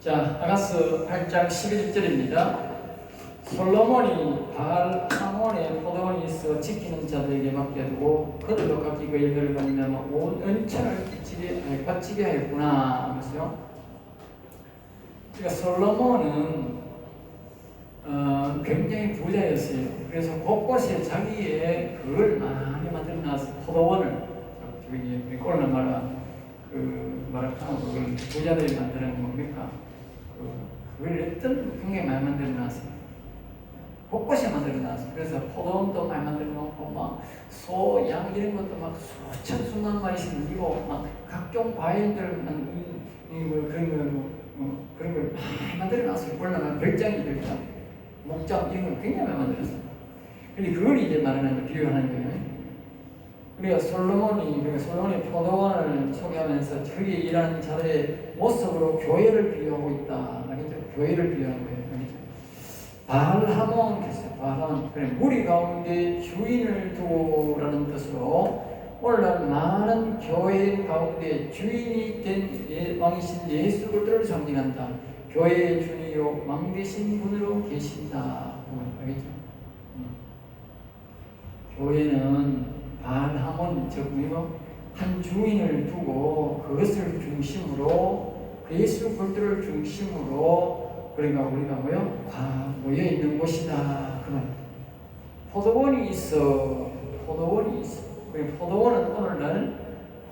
자, 아가스 8장 11절입니다. 솔로몬이 바알 하몬의 포도원이 있어 지키는 자들에게 맡겨두고 그들로 각기 그 열매를 받으면 온 은천을 바치게 하였구나 하면서요. 그러니까 솔로몬은 굉장히 부자였어요. 그래서 곳곳에 자기의 그걸 많이 만들어놨어요. 포도원을 저기 오늘 말한 말하는 그걸 부자들이 만드는 뭡니까? 그걸 어떤 굉장히 많이 만들어놨어요. 곳곳에 만들어놨어요. 그래서 포도원도 많이 만들어놓고 막 소, 양 이런 것도 막 수천 수만 마리씩 이고 막 각종 과일들 그런 걸 많이 만들어놨어요. 물론 별장이 별장, 목장 이런 걸 굉장히 많이 만들었어요. 근데 그걸 이제 말하는 비유하는 거예요. 우리가 솔로몬이 포도원을 소개하면서 거기에 일하는 자들의 모습으로 교회를 비유하고 있다. 알겠죠? 교회를 비유하는 거예요. 알겠죠? 바알 하몬 했어요. 바알 하몬. 그래, 무리 가운데 주인을 두고라는 뜻으로 오늘날 많은 교회 가운데 주인이 된 왕이신 예수 그리스도를 상징한다. 교회의 주인이요 왕 되신 분으로 계신다. 알겠죠? 교회는 바알 하몬 즉이요 한 주인을 두고 그것을 중심으로 예수 그리스도를 중심으로 그러니까 우리가 모여 있는 곳이다. 그런 포도원이 있어. 포도원은 오늘날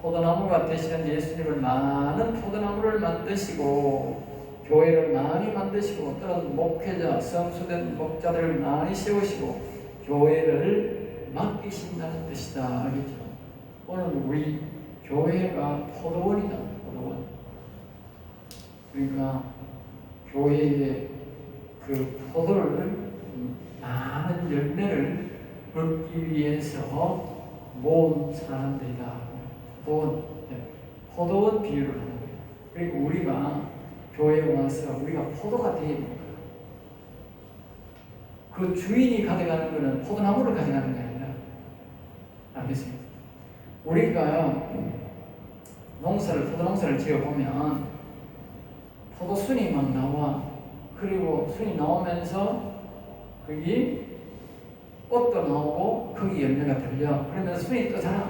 포도나무가 되시는 예수님을 많은 포도나무를 만드시고 교회를 많이 만드시고 또는 목회자, 성수된 목자들을 많이 세우시고 교회를 맡기신다는 뜻이다. 알겠죠? 오늘 우리 교회가 포도원이다. 포도원. 그러니까 교회의 그 포도를 많은 열매를 얻기 위해서 모은 사람들이다. 포도원 비유를 하는 거예요. 그리고 우리가 교회에 와서 우리가 포도가 되어야 됩니다. 그 주인이 가져가는 것은 포도나무를 가져가는 게 아니라, 알겠습니다. 우리가 포도농사를 지어보면 포도순이 막 나와. 그리고 순이 나오면서 거기 꽃도 나오고 거기 열매가 달려. 그러면 순이 또 자라.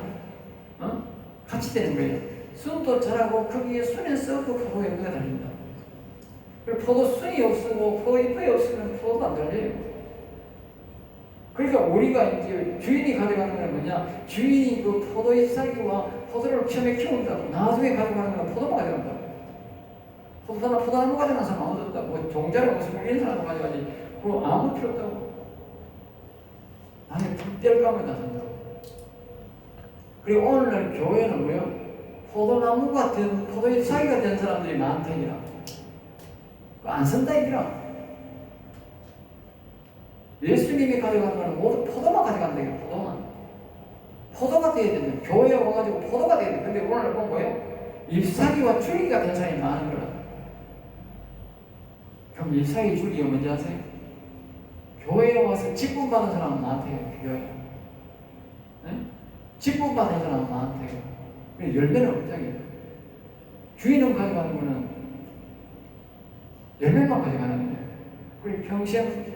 같이 되는 거예요. 순도 자라고 거기에 순에서 또 포도 열매가 달린다. 그리고 포도순이 없고 포도잎이 없으면 포도도 안 달려요. 그러니까 우리가 이제 주인이 가져가는 건 뭐냐? 주인이 그 포도의 싹이와 포도를 처음에 키운다고 나중에 가져가는 건 포도만 가져간다고. 포도나무 가져가는 사람 아무도 없다. 뭐 종자를 무슨 이런 사람 가져가지. 그거 아무 필요 없다고. 나는 불뗄감을 나선다고. 그리고 오늘날 교회는 뭐요? 포도나무가 된, 포도의 싹이가 된 사람들이 많다 이라. 안 쓴다 이라. 예수님이 가져가는 건 모두 포도만 가져간다 이거. 포도가 돼야 된다. 교회에 와가지고 포도가 돼야 된다. 근데 오늘 보면 뭐예요? 잎사귀와 줄기가 된 사람이 많은 거라. 그럼 잎사귀 줄기가 뭔지 아세요? 교회에 와서 직분 받은 사람은 많대요. 교회. 네? 직분 받은 사람은 많대요. 열매는 없다고요. 주인은 가져가는 거는 열매만 가져가는 거예요. 그리고 평생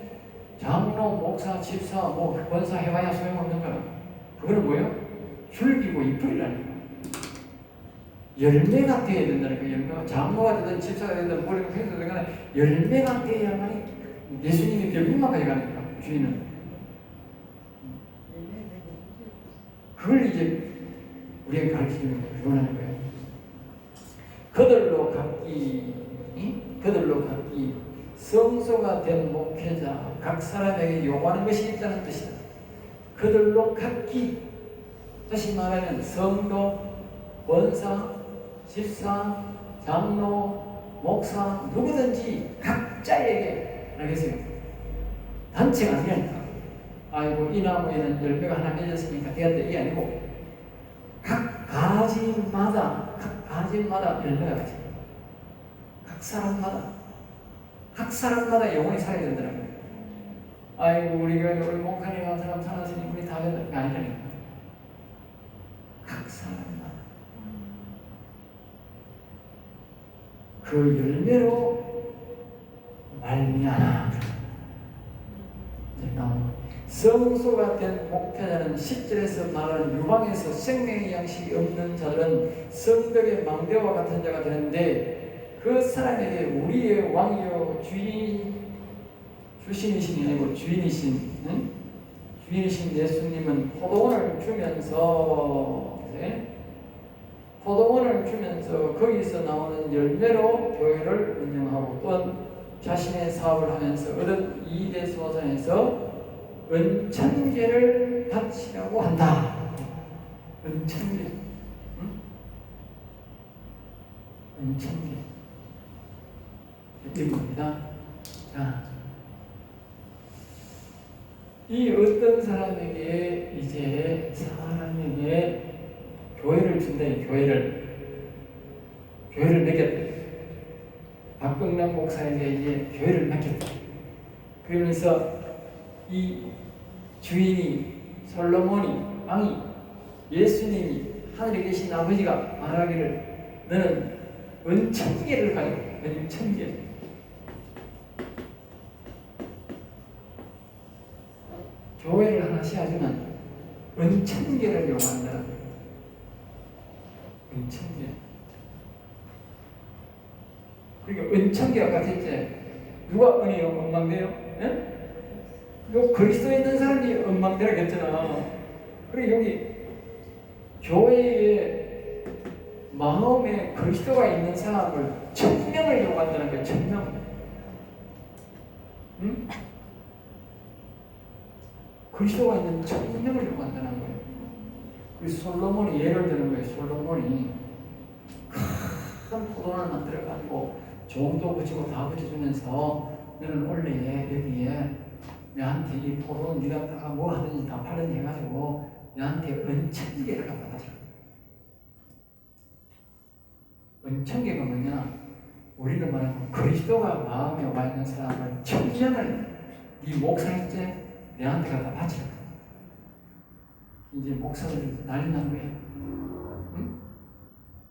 장로, 목사, 집사, 권사 해봐야 소용없는 거야. 그거는 뭐예요? 줄기고 잎풀이라는 거야. 열매가 되어야 된다는 거야. 열매가 장로가 되든 집사가 되든 머리가 되든 간에 열매가 되어야만 예수님이 열매만 가져가는 거야. 주인은. 그걸 이제 우리에게 가르치는 거예요. 교훈하는 거예요. 그들로 각기 성소가 된 목회자 각 사람에게 요구하는 것이 있다는 뜻이다. 그들로 각기, 다시 말하면 성도, 권사, 집사, 장로, 목사 누구든지 각자에게, 알겠어요? 단체가 아니라니까. 아이고 이 나무에는 열매가 하나 맺었으니까 되었다 이게 아니고 각 가지마다 열매가 가지. 각 사람마다 영혼이 살아야 된다는 거예요. 아이고 우리가 우리 목사님 한 사람 살았으니 우리 다 된다. 아니라니까. 각 사람마다 그 열매로 말미암아. 성소가 된 목회자는 10절에서 말하는 유방에서 생명의 양식이 없는 자들은 성벽의 망대와 같은 자가 되는데 그 사람에게 우리의 왕이요 주신이신이 아니고 주인이신 주인이신 예수님은 포도원을 주면서 거기서 나오는 열매로 교회를 운영하고 또한 자신의 사업을 하면서 얻은 이익의 소산에서 은천계를 바치려고 한다. 은천계. 은천계. 이겁니다. 자, 이 어떤 사람에게 교회를 준다. 교회를 매겼다. 박병남 목사에게 이제 교회를 맡겼다. 그러면서 이 주인이 솔로몬이 왕이 예수님이 하늘에 계신 아버지가 말하기를 너는 은천계를 가요. 은천계. 교회를 하나 세워주면 은천계를 요구한다. 은천계. 그리고 은천계 아까 했지. 누가 은혜요? 엉망돼요? 예? 요 그리스도에 있는 사람이 엉망되라고 했잖아. 그리고 여기 교회의 마음에 그리스도가 있는 사람을 1000명을 요구한다는 거예요. 1000명. 응? 그리스도가 있는 1000명을 요구한다는 거예요. 그래서 솔로몬이 예를 드는 거예요. 솔로몬이 큰 포도원을 만들어가지고 종도 붙이고 다 붙여주면서 너는 원래 여기에 내한테 이 포도는 네가 갖다가 뭐 하든지 다 팔든 해가지고 내한테 은천계를 갖다 바쳐. 은천계가 뭐냐? 우리는 말하면 그리스도가 마음에 와 있는 사람을 1000명을 네 목사일째 내한테 갖다 바치라. 이제 목사들이 난리 난 거예요. 응?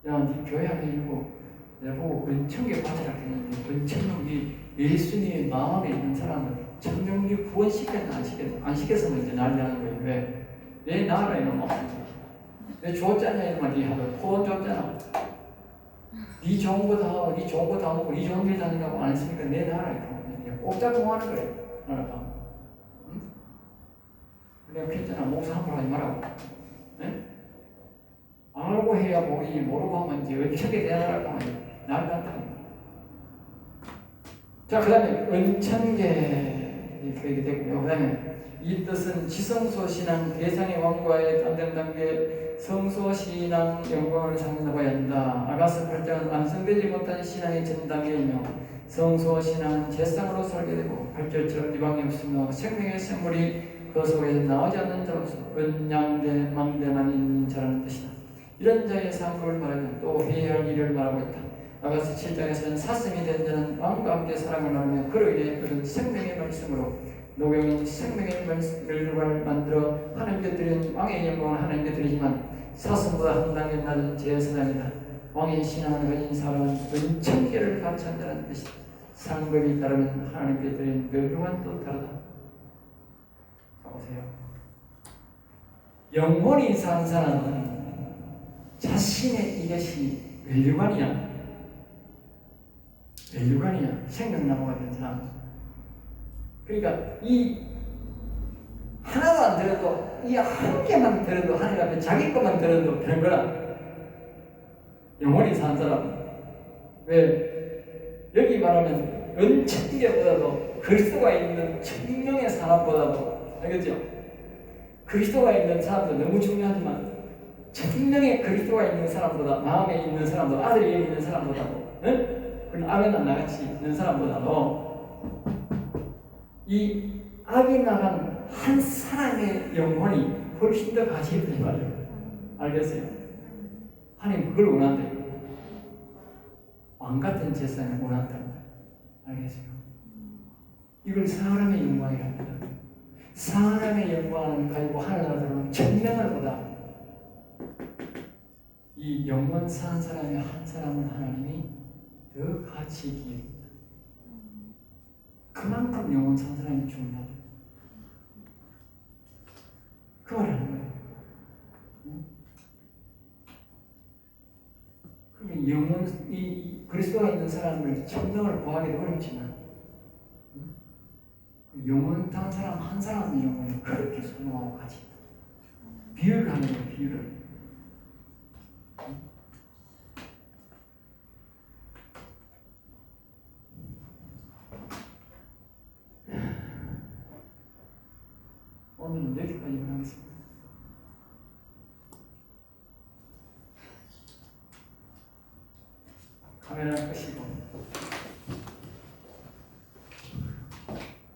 야, 네 교회 안에 일고 내보고 은천계 바치라 했는데 은천명이 예수님의 마음에 있는 사람을 천명이 구원시켰나 안 시켰으면 이제 난리 나는 거예요. 왜? 내 나라에 너무 내 줬잖아. 이러면 네 하도 포원 줬잖아. 네 좋은 거 다 하고 네 좋은 거 다 먹고 네 좋은 일 다닌다고 안 했으니까 내 나라에 그냥 꼭 잡고 하는 거예요. 나라가. 응? 내가 그랬잖아. 목사 함부로 하지 말라고. 네? 알고 해야 보이 모르고 하면 이제 어떻게 대하라고 하면 난리 났다. 자, 그 다음에 은천계 이렇게 되고요. 그 다음에 이 뜻은 지성소 신앙 대상의 왕과의 단된 단계 성소 신앙 영광을 상징하고야 한다. 아가서 8장은 완성되지 못한 신앙의 전단계이며 성소 신앙은 제상으로 설계되고 8절처럼 이방이 없으며 생명의 샘물이 그 속에서 나오지 않는 자로서 은양대 망대만 있는 자라는 뜻이다. 이런 자의 상급을 말하면 또 회개할 일을 말하고 있다. 아가서 7장에서는 사슴이 된 자는 왕과 함께 사랑을 나누며 그로 인해 그는 생명의 말씀으로 노경인 생명의 말씀을 만들어 하나님께 드리는 왕의 영광을 하나님께 드리지만 사슴보다 한 단계 낮은 제사장이다. 왕의 신앙을 가진 사람은 은천계를 바친다는 뜻이다. 상급이 다르면 하나님께 드리는 멸류관 또 다르다. 보세요. 영혼이 산 사람은 자신의 이것이 멸류관이야. 멸류관이야. 생명나무가 된 사람. 그러니까 이 하나도 안 들어도 이 한 개만 들어도 하나님 앞에 자기 것만 들어도 되는 거라. 영원히 산 사람. 왜? 여기 말하면 은천계보다도 그리스도가 있는 천명의 사람보다도 알겠죠? 그리스도가 있는 사람도 너무 중요하지만 천명의 그리스도가 있는 사람보다 마음에 있는 사람도 아들이 있는 사람보다도 응? 그런 아멘나 나같이 있는 사람보다도 이 악이 나간 한 사람의 영혼이 훨씬 더 가치 있다 이 말이에요. 알겠어요? 하나님 그걸 원한대요. 왕 같은 제사장을 원한다는 거예요. 알겠어요? 이걸 사람의 영광이랍니다. 사람의 영광을 가지고 하늘나라 들어오는 천명을 보다 이 영원 산 사람의 한 사람은 하나님이 더 가치 있게 그만큼 영혼 산 사람이 중요하다. 그 말하는 거예요. 그러니까 이 그리스도가 있는 사람을 천정을 구하기도 어렵지만 영혼 탄 사람 한 사람의 영혼이 그렇게 소중하고 가치 있다. 비유를 하는 거예요. 비유를. 오늘은 여기까지만 하겠습니다.